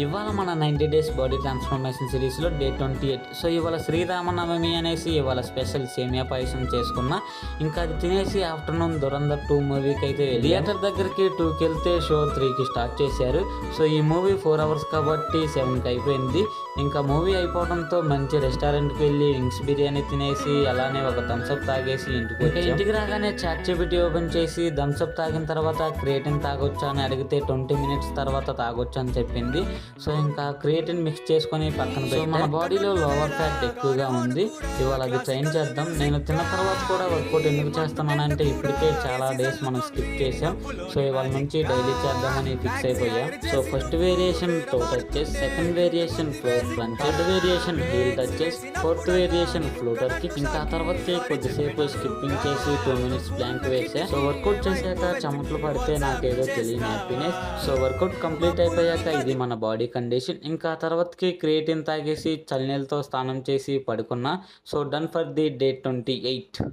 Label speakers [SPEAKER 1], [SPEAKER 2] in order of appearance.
[SPEAKER 1] ఇవాళ మన 90 days body transformation సిరీస్లో డే 28. సో ఇవాళ శ్రీరామనవమి అనేసి ఇవాళ స్పెషల్ సేమియా పాయసం చేసుకున్నా. ఇంకా అది తినేసి ఆఫ్టర్నూన్ దురంధర్ 2 మూవీకి అయితే థియేటర్ దగ్గరికి 2కి వెళ్తే షో 3కి స్టార్ట్ చేశారు. సో ఈ మూవీ 4 అవర్స్ కాబట్టి 7కి అయిపోయింది. ఇంకా మూవీ అయిపోవడంతో మంచి రెస్టారెంట్కి వెళ్ళి వింగ్స్ బిర్యానీ తినేసి అలానే ఒక థమ్స్అప్ తాగేసి ఇంటికి రాగానే చాట్‌జిపిటి ఓపెన్ చేసి థమ్స్అప్ తాగిన తర్వాత క్రియేటిన్ తాగొచ్చా అని అడిగితే 20 మినిట్స్ తర్వాత తాగొచ్చు అని చెప్పింది. సో ఇంకా క్రియేటిన్ మిక్స్ చేసుకొని పక్కన పెట్టి మన బాడీలో లోవర్ ఫ్యాట్ ఎక్కువగా ఉంది, ఇవాళ అది ట్రైన్ చేద్దాం. నేను తిన్న తర్వాత కూడా వర్కౌట్ ఎందుకు చేస్తున్నానంటే ఇప్పటికే చాలా డేస్ మనం స్కిప్ చేసాం. సో ఇవాళ నుంచి డైలీ చేద్దామని ఫిక్స్ అయిపోయాం. So first variation toe touches, second variation floor crunch, third variation heel touches, fourth variation floater kick. ఇంకా తర్వాతకి కొద్దిసేపు స్కిప్పింగ్ చేసి 2 మినిట్స్ ప్లాంక్ వేసా. సో వర్కౌట్ చేశాక చెమటలు పడితే నాకేదో తెలియని హ్యాపీనెస్. సో వర్కౌట్ కంప్లీట్ అయిపోయాక ఇది మన బాడీ కండిషన్. ఇంకా తర్వాతకి క్రియేటిన్ తాగేసి చల్లనీళ్ళతో స్నానం చేసి పడుకున్నా. So done for the day 28.